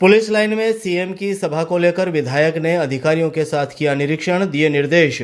Police line में CM की सभा को लेकर विधायक ने अधिकारियों के साथ किया निरीक्षण, दिए निर्देश।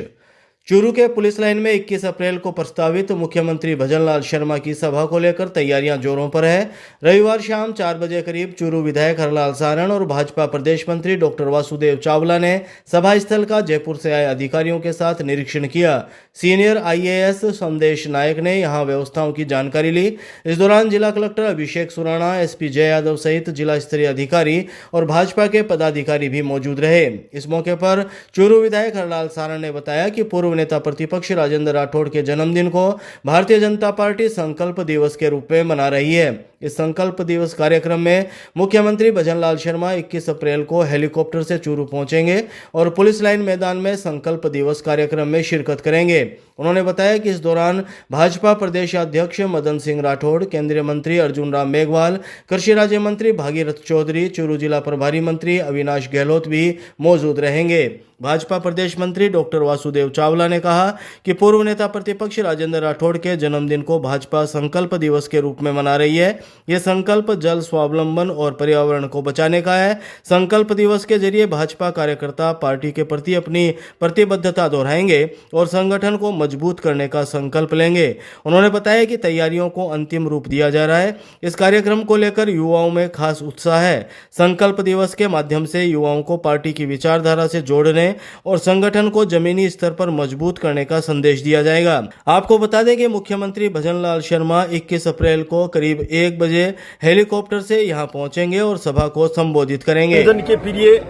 चूरू के पुलिस लाइन में 21 अप्रैल को प्रस्तावित मुख्यमंत्री भजनलाल शर्मा की सभा को लेकर तैयारियां जोरों पर है। रविवार शाम 4 बजे करीब चूरू विधायक हरलाल सारण और भाजपा प्रदेश मंत्री डॉक्टर वासुदेव चावला ने सभा स्थल का जयपुर से आए अधिकारियों के साथ निरीक्षण किया। सीनियर आईएएस संदेश नायक ने यहां व्यवस्थाओं की जानकारी ली। इस दौरान जिला कलेक्टर अभिषेक सुराणा, एसपी जय यादव सहित जिला स्तरीय अधिकारी और भाजपा के पदाधिकारी भी मौजूद रहे। इस मौके पर चूरू विधायक हरलाल सारण ने बताया कि पूर्व नेता प्रतिपक्ष राजेंद्र राठौड़ के जन्मदिन को भारतीय जनता पार्टी संकल्प दिवस के रूप में मना रही है। इस संकल्प दिवस कार्यक्रम में मुख्यमंत्री भजनलाल शर्मा 21 अप्रैल को हेलीकॉप्टर से चूरू पहुंचेंगे और पुलिस लाइन मैदान में संकल्प दिवस कार्यक्रम में शिरकत करेंगे। उन्होंने बताया कि इस दौरान भाजपा प्रदेश अध्यक्ष मदन सिंह राठौड़, केंद्रीय मंत्री अर्जुन राम मेघवाल, कृषि राज्य मंत्री भागीरथ चौधरी, चूरू जिला प्रभारी मंत्री अविनाश गहलोत भी मौजूद रहेंगे। भाजपा प्रदेश मंत्री डॉक्टर वासुदेव चावला ने कहा कि पूर्व नेता प्रतिपक्ष राजेंद्र राठौड़ के जन्मदिन को भाजपा संकल्प दिवस के रूप में मना रही है। यह संकल्प जल स्वावलंबन और पर्यावरण को बचाने का है। संकल्प दिवस के जरिए भाजपा कार्यकर्ता पार्टी के प्रति अपनी प्रतिबद्धता दोहराएंगे और संगठन को मजबूत करने का संकल्प लेंगे। उन्होंने बताया कि तैयारियों को अंतिम रूप दिया जा रहा है। इस कार्यक्रम को लेकर युवाओं में खास उत्साह है। संकल्प दिवस के माध्यम से युवाओं को पार्टी की विचारधारा से जोड़ने और संगठन को जमीनी स्तर पर मजबूत करने का संदेश दिया जाएगा। आपको बता दें कि मुख्यमंत्री भजनलाल शर्मा 21 अप्रैल को करीब 1 बजे हेलीकॉप्टर से यहां पहुंचेंगे और सभा को संबोधित करेंगे। के प्रिय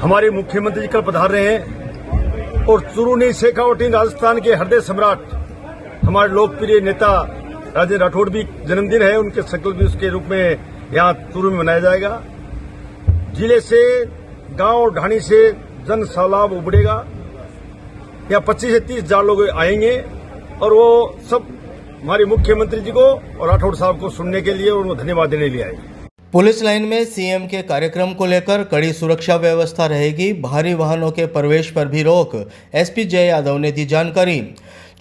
हमारे मुख्यमंत्री जी कल पधार रहे हैं और चूरू ने शेखावटी राजस्थान के हृदय सम्राट हमारे लोकप्रिय नेता राजेंद्र राठौड़ भी जन्मदिन है। उनके संकल्प दिवस के रूप में यहाँ चूरू में मनाया जाएगा। जिले से गांव ढाणी से जन सैलाब उमड़ेगा। यहाँ 25 से 30 हजार लोग आएंगे और वो सब हमारे मुख्यमंत्री जी को और राठौड़ साहब को सुनने के लिए और उनको धन्यवाद देने के लिए आएंगे। पुलिस लाइन में सीएम के कार्यक्रम को लेकर कड़ी सुरक्षा व्यवस्था रहेगी। भारी वाहनों के प्रवेश पर भी रोक, एसपी जय यादव ने दी जानकारी।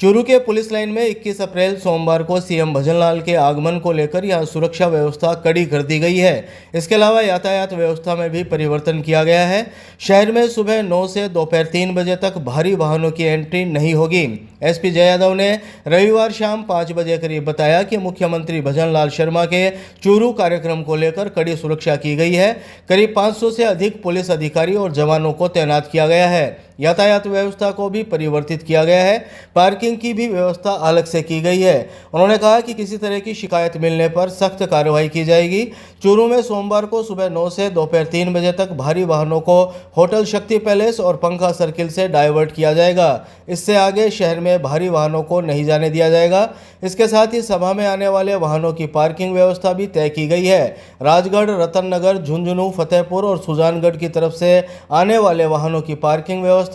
चूरू के पुलिस लाइन में 21 अप्रैल सोमवार को सीएम भजनलाल के आगमन को लेकर यहां सुरक्षा व्यवस्था कड़ी कर दी गई है। इसके अलावा यातायात व्यवस्था में भी परिवर्तन किया गया है। शहर में सुबह 9 से दोपहर 3 बजे तक भारी वाहनों की एंट्री नहीं होगी। एसपी जय यादव ने रविवार शाम 5 बजे करीब बताया कि मुख्यमंत्री भजनलाल शर्मा के चूरू कार्यक्रम को लेकर कड़ी सुरक्षा की गई है। करीब 500 से अधिक पुलिस अधिकारी और जवानों को तैनात किया गया है। यातायात व्यवस्था को भी परिवर्तित किया गया है। पार्किंग की भी व्यवस्था अलग से की गई है। उन्होंने कहा कि किसी तरह की शिकायत मिलने पर सख्त कार्रवाई की जाएगी। चूरू में सोमवार को सुबह 9 से दोपहर 3 बजे तक भारी वाहनों को होटल शक्ति पैलेस और पंखा सर्किल से डाइवर्ट किया जाएगा। इससे आगे शहर में भारी वाहनों को नहीं जाने दिया जाएगा। इसके साथ ही सभा में आने वाले वाहनों की पार्किंग व्यवस्था भी तय की गई है। राजगढ़, रतन नगर, झुंझुनू, फतेहपुर और सुजानगढ़ की तरफ से आने वाले वाहनों की पार्किंग व्यवस्था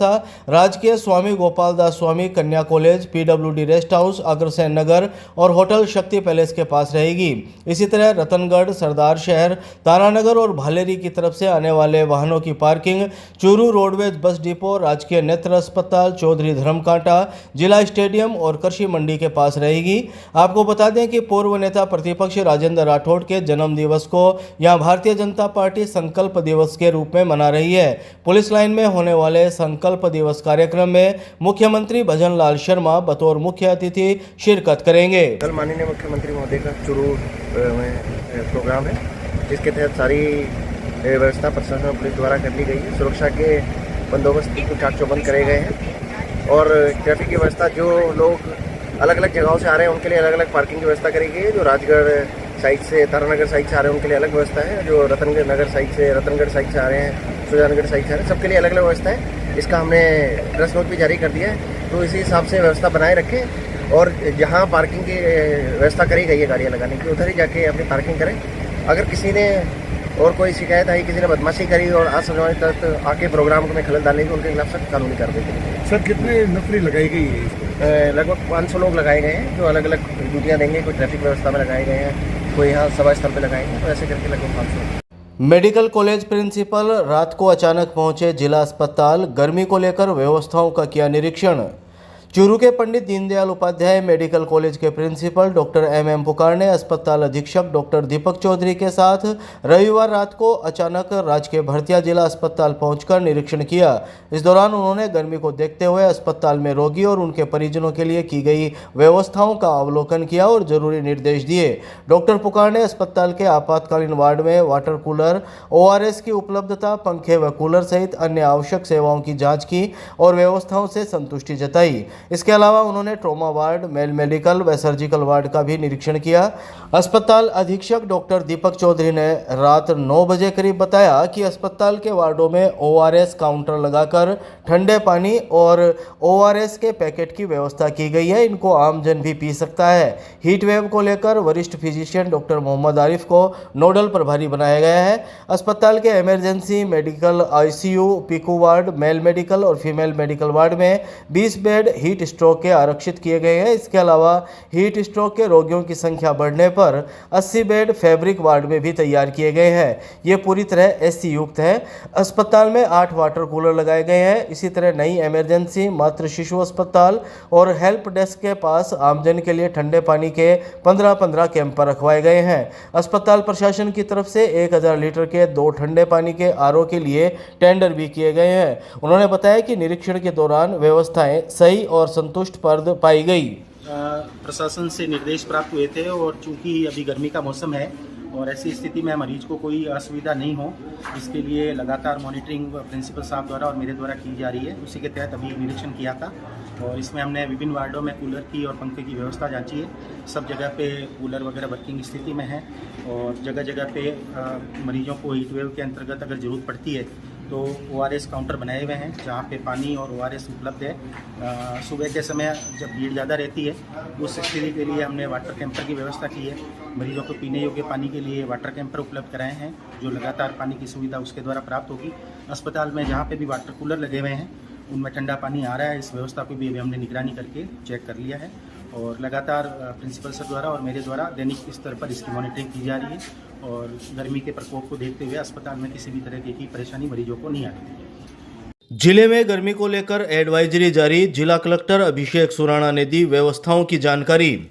राजकीय स्वामी Gopal Das Swami Kanya college, PWD rest house, Agrasen Nagar और होटल शक्ति पैलेस के पास रहेगी। इसी तरह रतनगढ़, सरदार शहर, तारानगर और भालेरी की तरफ से आने वाले वाहनों की parking Churu roadways bus depot, राजकीय नेत्र अस्पताल, चौधरी धर्मकांटा, जिला स्टेडियम और कृषि मंडी के पास रहेगी। आपको बता दें कि पूर्व नेता प्रतिपक्ष राजेंद्र राठौड़ के जन्म दिवस को यहां भारतीय जनता पार्टी संकल्प दिवस के रूप में मना रही है। पुलिस लाइन में होने वाले संकल्प दिवस कार्यक्रम में मुख्यमंत्री भजनलाल शर्मा बतौर मुख्य अतिथि शिरकत करेंगे। कल माननीय मुख्यमंत्री महोदय का चूरू में प्रोग्राम है, जिसके तहत सारी व्यवस्था प्रशासन और पुलिस द्वारा कर ली गई है। सुरक्षा के बंदोबस्त चाक चौबंद करे गए हैं और ट्रैफिक की व्यवस्था, जो लोग अलग अलग जगहों से आ रहे हैं उनके लिए अलग अलग पार्किंग की व्यवस्था करी गई है। जो राजगढ़ साइड से, तारानगर साइड से आ रहे हैं उनके लिए अलग व्यवस्था है। जो रतनगढ़ नगर साइड से, रतनगढ़ साइड से आ रहे हैं, सुजानगढ़ साइड से आ रहे हैं, सबके लिए अलग अलग व्यवस्था है। इसका हमने ड्रेस नोट भी जारी कर दिया है, तो इसी हिसाब से व्यवस्था बनाए रखें और जहाँ पार्किंग की व्यवस्था करी गई है गाड़ियाँ लगाने की, उधर ही जाके अपनी पार्किंग करें। अगर किसी ने और कोई शिकायत आई, किसी ने बदमाशी करी और असामान्य तत्व आके प्रोग्राम में खलल डालने की, उनके खिलाफ सख्त कानूनी कार्रवाई करेंगे। सर, कितने नफरी लगाई गई है? लगभग 500 लोग लगाए गए हैं जो अलग अलग ड्यूटियाँ देंगे। कोई ट्रैफिक व्यवस्था में लगाए गए हैं, कोई यहाँ सभा स्थल पर लगाएंगे, तो ऐसे करके लगभग 500। मेडिकल कॉलेज प्रिंसिपल रात को अचानक पहुंचे जिला अस्पताल, गर्मी को लेकर व्यवस्थाओं का किया निरीक्षण। चूरू के पंडित दीनदयाल उपाध्याय मेडिकल कॉलेज के प्रिंसिपल डॉक्टर एम पुकार ने अस्पताल अधीक्षक डॉक्टर दीपक चौधरी के साथ रविवार रात को अचानक राजकीय भरतिया जिला अस्पताल पहुंचकर निरीक्षण किया। इस दौरान उन्होंने गर्मी को देखते हुए अस्पताल में रोगी और उनके परिजनों के लिए की गई व्यवस्थाओं का अवलोकन किया और जरूरी निर्देश दिए। डॉक्टर पुकार ने अस्पताल के आपातकालीन वार्ड में वाटर कूलर, ORS की उपलब्धता, पंखे व कूलर सहित अन्य आवश्यक सेवाओं की जाँच की और व्यवस्थाओं से संतुष्टि जताई। इसके अलावा उन्होंने ट्रॉमा वार्ड, मेल मेडिकल व सर्जिकल वार्ड का भी निरीक्षण किया। अस्पताल अधीक्षक डॉक्टर दीपक चौधरी ने रात 9 बजे करीब बताया कि अस्पताल के वार्डों में ORS काउंटर लगाकर ठंडे पानी और ORS के पैकेट की व्यवस्था की गई है। इनको आमजन भी पी सकता है। हीट वेव को लेकर वरिष्ठ फिजिशियन डॉक्टर मोहम्मद आरिफ को नोडल प्रभारी बनाया गया है। अस्पताल के emergency medical, ICU, PICU ward, male medical और फीमेल मेडिकल वार्ड में 20 बेड हीट स्ट्रोक के आरक्षित किए गए हैं। इसके अलावा हीट स्ट्रोक के रोगियों की संख्या बढ़ने पर 80 बेड फैब्रिक वार्ड में भी तैयार किए गए हैं। ये पूरी तरह AC युक्त है। अस्पताल में 8 वाटर कूलर लगाए गए हैं। इसी तरह नई इमरजेंसी, मातृ शिशु अस्पताल और हेल्प डेस्क के पास आमजन के लिए ठंडे पानी के 15-15 कैंप रखवाए गए हैं। अस्पताल प्रशासन की तरफ से 1000 लीटर के 2 ठंडे पानी के RO के लिए टेंडर भी किए गए हैं। उन्होंने बताया कि निरीक्षण के दौरान व्यवस्थाएं सही और संतुष्टप्रद पाई गई। प्रशासन से निर्देश प्राप्त हुए थे और चूंकि अभी गर्मी का मौसम है और ऐसी स्थिति में मरीज को कोई असुविधा नहीं हो, इसके लिए लगातार मॉनिटरिंग प्रिंसिपल साहब द्वारा और मेरे द्वारा की जा रही है। उसी के तहत अभी निरीक्षण किया था और इसमें हमने विभिन्न वार्डों में कूलर की और पंखे की व्यवस्था जांची है। सब जगह पे कूलर वगैरह वर्किंग स्थिति में है और जगह जगह पे मरीजों को हीट वेव के अंतर्गत अगर ज़रूरत पड़ती है तो ORS काउंटर बनाए हुए हैं जहाँ पे पानी और ORS उपलब्ध है। सुबह के समय जब भीड़ ज़्यादा रहती है उस स्थिति के लिए हमने वाटर कैंपर की व्यवस्था की है। मरीजों को पीने योग्य पानी के लिए वाटर कैंपर उपलब्ध कराए हैं जो लगातार पानी की सुविधा उसके द्वारा प्राप्त होगी। अस्पताल में जहाँ पे भी वाटर कूलर लगे हुए हैं उनमें ठंडा पानी आ रहा है। इस व्यवस्था को भी अभी हमने निगरानी करके चेक कर लिया है और लगातार प्रिंसिपल सर द्वारा और मेरे द्वारा दैनिक स्तर पर इसकी मॉनिटरिंग की जा रही है और गर्मी के प्रकोप को देखते हुए अस्पताल में किसी भी तरह की परेशानी मरीजों को नहीं आती है। जिले में गर्मी को लेकर एडवाइजरी जारी, जिला कलेक्टर अभिषेक सुराणा ने दी व्यवस्थाओं की जानकारी।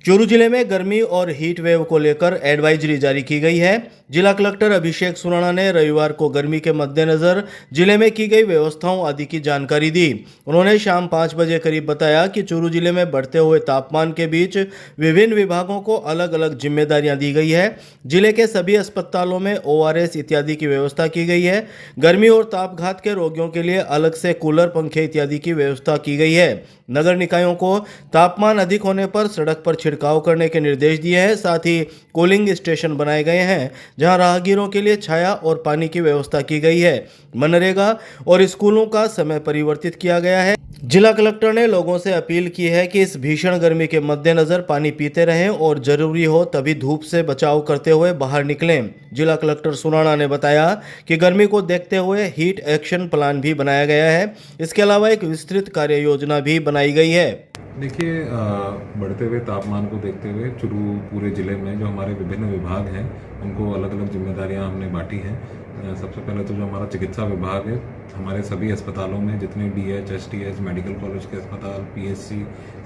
चूरू जिले में गर्मी और हीट वेव को लेकर एडवाइजरी जारी की गई है। जिला कलेक्टर अभिषेक सुराणा ने रविवार को गर्मी के मद्देनजर जिले में की गई व्यवस्थाओं आदि की जानकारी दी। उन्होंने शाम 5 बजे करीब बताया कि चूरू जिले में बढ़ते हुए तापमान के बीच विभिन्न विभागों को अलग अलग जिम्मेदारियां दी गई है। जिले के सभी अस्पतालों में ORS इत्यादि की व्यवस्था की गई है। गर्मी और तापघात के रोगियों के लिए अलग से कूलर, पंखे इत्यादि की व्यवस्था की गई है। नगर निकायों को तापमान अधिक होने पर सड़क पर छिड़काव करने के निर्देश दिए हैं। साथ ही कूलिंग स्टेशन बनाए गए हैं जहां राहगीरों के लिए छाया और पानी की व्यवस्था की गई है। मनरेगा और स्कूलों का समय परिवर्तित किया गया है। जिला कलेक्टर ने लोगों से अपील की है कि इस भीषण गर्मी के मद्देनजर पानी पीते रहें और जरूरी हो तभी धूप से बचाव करते हुए बाहर निकलें। जिला कलेक्टर सुराणा ने बताया कि गर्मी को देखते हुए हीट एक्शन प्लान भी बनाया गया है। इसके अलावा एक विस्तृत कार्य योजना भी बनाई गई है। देखिए, बढ़ते हुए तापमान को देखते हुए चूरू पूरे ज़िले में जो हमारे विभिन्न विभाग हैं उनको अलग अलग जिम्मेदारियां हमने बांटी हैं। सबसे पहले तो जो हमारा चिकित्सा विभाग है, हमारे सभी अस्पतालों में जितने DH, STH, मेडिकल कॉलेज के अस्पताल, PSC,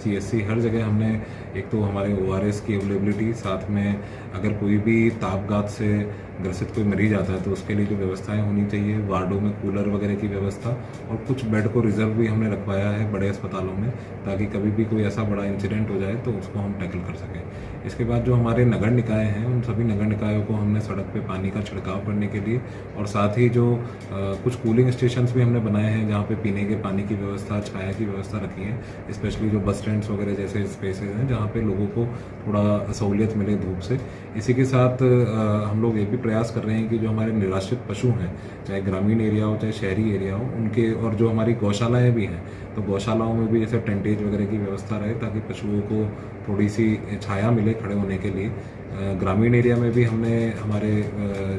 CSC, हर जगह हमने एक तो हमारे ORS की अवेलेबिलिटी, साथ में अगर कोई भी तापघात से ग्रसित कोई मरीज आता है तो उसके लिए जो व्यवस्थाएं होनी चाहिए, वार्डों में कूलर वगैरह की व्यवस्था और कुछ बेड को रिजर्व भी हमने रखवाया है बड़े अस्पतालों में, ताकि कभी भी कोई ऐसा बड़ा इंसिडेंट हो जाए तो उसको हम टैकल कर सकें। इसके बाद जो हमारे नगर निकाय हैं उन सभी नगर निकायों को हमने सड़क पे पानी का छिड़काव करने के लिए और साथ ही जो कुछ कूलिंग स्टेशंस भी हमने बनाए हैं जहाँ पे पीने के पानी की व्यवस्था, छाया की व्यवस्था रखी है। स्पेशली जो बस स्टैंड्स वगैरह जैसे स्पेसेस हैं जहाँ पे लोगों को थोड़ा सहूलियत मिले धूप से। इसी के साथ हम लोग ये भी प्रयास कर रहे हैं कि जो हमारे निराश्रित पशु हैं, चाहे ग्रामीण एरिया हो चाहे शहरी एरिया हो, उनके और जो हमारी गौशालाएँ भी हैं तो गौशालाओं में भी जैसे टेंटेज वगैरह की व्यवस्था रहे ताकि पशुओं को थोड़ी सी छाया मिले खड़े होने के लिए। ग्रामीण एरिया में भी हमने हमारे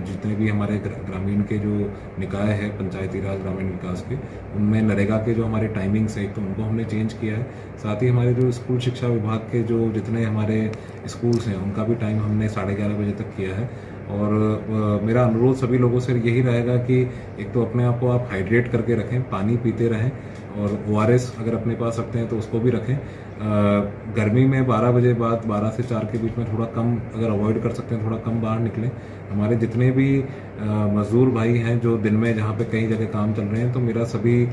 जितने भी हमारे ग्रामीण के जो निकाय है पंचायती राज ग्रामीण विकास के, उनमें नरेगा के जो हमारे टाइमिंग्स हैं तो उनको हमने चेंज किया है। साथ ही हमारे जो स्कूल शिक्षा विभाग के जो जितने हमारे स्कूल्स हैं उनका भी टाइम हमने 11:30 बजे तक किया है। और मेरा अनुरोध सभी लोगों से यही रहेगा कि एक तो अपने आप को आप हाइड्रेट करके रखें, पानी पीते रहें, और ORS अगर अपने पास रखते हैं तो उसको भी रखें। गर्मी में 12 बजे बाद 12 से 4 के बीच में थोड़ा कम अगर अवॉइड कर सकते हैं, थोड़ा कम बाहर निकलें। हमारे जितने भी मजदूर भाई हैं जो दिन में जहाँ पे कई जगह काम चल रहे हैं, तो मेरा सभी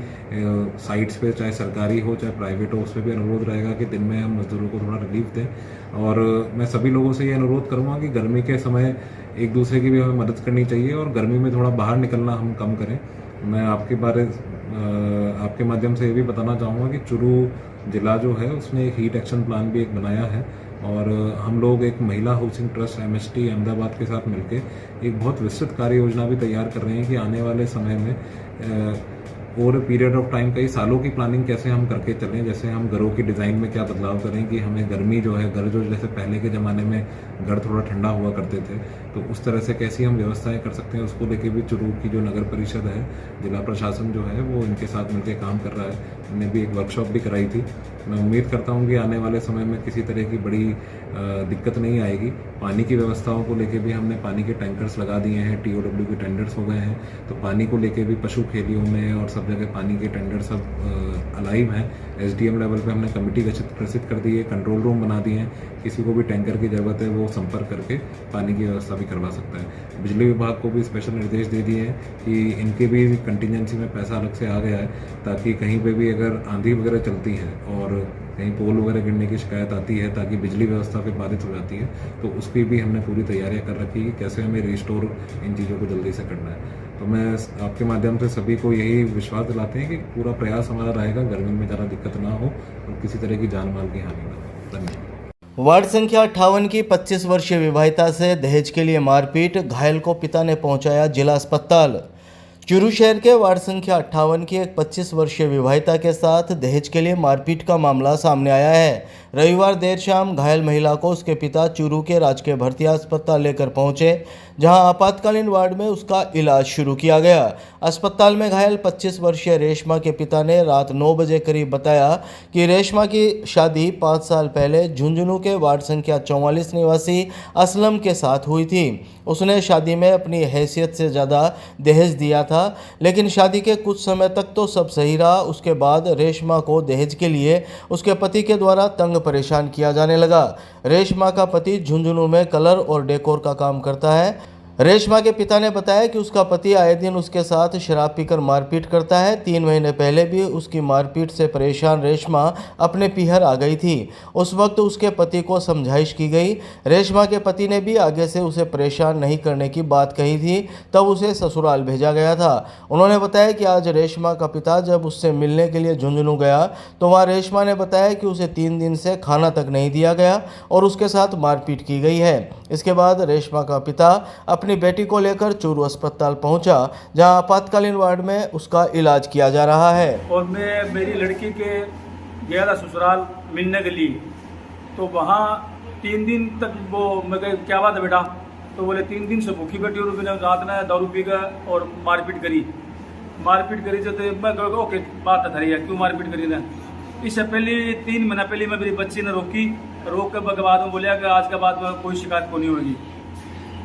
साइट्स पे, चाहे सरकारी हो चाहे प्राइवेट हो, उसमें भी अनुरोध रहेगा कि दिन में हम मजदूरों को थोड़ा रिलीफ दें। और मैं सभी लोगों से ये अनुरोध करूँगा कि गर्मी के समय एक दूसरे की भी हमें मदद करनी चाहिए और गर्मी में थोड़ा बाहर निकलना हम कम करें। मैं आपके माध्यम से ये भी बताना चाहूँगा कि चुरू ज़िला जो है उसने एक हीट एक्शन प्लान भी एक बनाया है, और हम लोग एक महिला हाउसिंग ट्रस्ट MHT अहमदाबाद के साथ मिलकर एक बहुत विस्तृत कार्य योजना भी तैयार कर रहे हैं कि आने वाले समय में ओवर पीरियड ऑफ टाइम कई सालों की प्लानिंग कैसे हम करके चलें। जैसे हम घरों की डिज़ाइन में क्या बदलाव करें कि हमें गर्मी जो है, घर जो जैसे पहले के ज़माने में घर थोड़ा ठंडा हुआ करते थे, तो उस तरह से कैसी हम व्यवस्थाएं कर सकते हैं, उसको लेके भी चुरू की जो नगर परिषद है, जिला प्रशासन जो है, वो इनके साथ मिलकर काम कर रहा है। हमने भी एक वर्कशॉप भी कराई थी। मैं उम्मीद करता हूँ कि आने वाले समय में किसी तरह की बड़ी दिक्कत नहीं आएगी। पानी की व्यवस्थाओं को लेके भी हमने पानी के टैंकर्स लगा दिए हैं, TOW के टेंडर्स हो गए हैं, तो पानी को लेके भी पशु खेलियों में और सब जगह पानी के टेंडर सब अलाइव हैं। SDM लेवल पे हमने कमेटी गठित कर दी है, कंट्रोल रूम बना दिए हैं, किसी को भी टैंकर की ज़रूरत है वो संपर्क करके पानी की व्यवस्था भी करवा सकता है। बिजली विभाग को भी स्पेशल निर्देश दे दिए हैं कि इनके भी कंटिजेंसी में पैसा अलग से आ गया है, ताकि कहीं पे भी अगर आंधी वगैरह चलती है और कहीं पोल वगैरह गिरने की शिकायत आती है, ताकि बिजली व्यवस्था पे बाधित हो जाती है, तो उसकी भी हमने पूरी तैयारियां कर रखी है कि कैसे हमें रिस्टोर इन चीज़ों को जल्दी से करना है। तो मैं आपके माध्यम से सभी को यही विश्वास दिलाते हैं कि पूरा प्रयास हमारा रहेगा, गर्मी में ज़्यादा दिक्कत ना हो और किसी तरह की जान माल की हानि ना हो। धन्यवाद। वार्ड संख्या 58 की 25 वर्षीय विवाहिता से दहेज के लिए मारपीट, घायल को पिता ने पहुंचाया जिला अस्पताल। चुरू शहर के वार्ड संख्या 58 की एक 25 वर्षीय विवाहिता के साथ दहेज के लिए मारपीट का मामला सामने आया है। रविवार देर शाम घायल महिला को उसके पिता चुरू के राजकीय भर्ती अस्पताल लेकर पहुंचे, जहां आपातकालीन वार्ड में उसका इलाज शुरू किया गया। अस्पताल में घायल 25 वर्षीय रेशमा के पिता ने रात 9 बजे करीब बताया कि रेशमा की शादी 5 साल पहले झुंझुनू के वार्ड संख्या 44 निवासी असलम के साथ हुई थी। उसने शादी में अपनी हैसियत से ज़्यादा दहेज दिया था, लेकिन शादी के कुछ समय तक तो सब सही रहा। उसके बाद रेशमा को दहेज के लिए उसके पति के द्वारा तंग परेशान किया जाने लगा। रेशमा का पति झुंझुनू में कलर और डेकोर का काम करता है। रेशमा के पिता ने बताया कि उसका पति आए दिन उसके साथ शराब पीकर मारपीट करता है। 3 महीने पहले भी उसकी मारपीट से परेशान रेशमा अपने पीहर आ गई थी। उस वक्त उसके पति को समझाइश की गई। रेशमा के पति ने भी आगे से उसे परेशान नहीं करने की बात कही थी, तब उसे ससुराल भेजा गया था। उन्होंने बताया कि आज रेशमा का पिता जब उससे मिलने के लिए झुंझुनू गया तो वहाँ रेशमा ने बताया कि उसे 3 दिन से खाना तक नहीं दिया गया और उसके साथ मारपीट की गई है। इसके बाद रेशमा का पिता अपनी बेटी को लेकर चूरू अस्पताल पहुंचा, जहां आपातकालीन वार्ड में उसका इलाज किया जा रहा है। और मैं मेरी लड़की के गया था ससुराल मिलने के लिए, तो वहाँ 3 दिन तक वो मैं कहा क्या बात है बेटा, तो बोले 3 दिन से भूखी बैठी और मैंने रात में दारू पी गए और मारपीट करी तो मैं कहा ओके बात है क्यों मारपीट करी ना। इससे पहले 3 महीना पहले मैं मेरी बच्ची ने रोक के बाद में बोलिया कि आज के बाद में कोई शिकायत को नहीं होगी।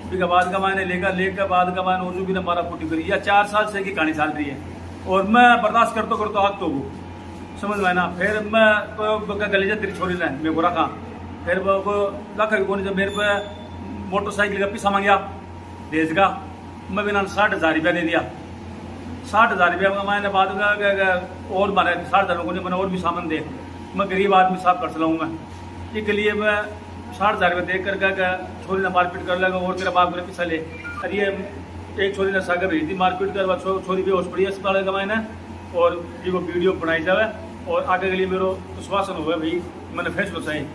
फिर बाद का मैंने लेकर बाद का मैंने उर्दू भी ने मारा फूटी करी। या 4 साल से की कहानी चल रही है और मैं बर्दाश्त करता आग तो वो समझ में ना। फिर मैं गलीजा तेरी छोड़ी ने मेरे को रखा, फिर वो रखा कौन जब मेरे पे मोटरसाइकिल का पीछा मांगया दहेज का, मैं बिना 60,000 रुपया दे दिया। 60,000 रुपया में मैंने बाद में और मारे 60,000 को मैंने और भी सामान दे, मैं गरीब आदमी साफ कर चलाऊँ मैं, इसके लिए मैं 60,000 रुपये देख कर छोरी ने मारपीट कर लगा और मेरा बाप मेरे पीछा ले। अरे ये एक छोरी ने सागर रही थी मारपीट कर, छोरी बेहोश पड़ी अस्पताल का मैंने, और ये वो वीडियो बनाई जाए और आगे के लिए मेरा आश्वासन हुआ भाई मैंने फैसला चाहिए।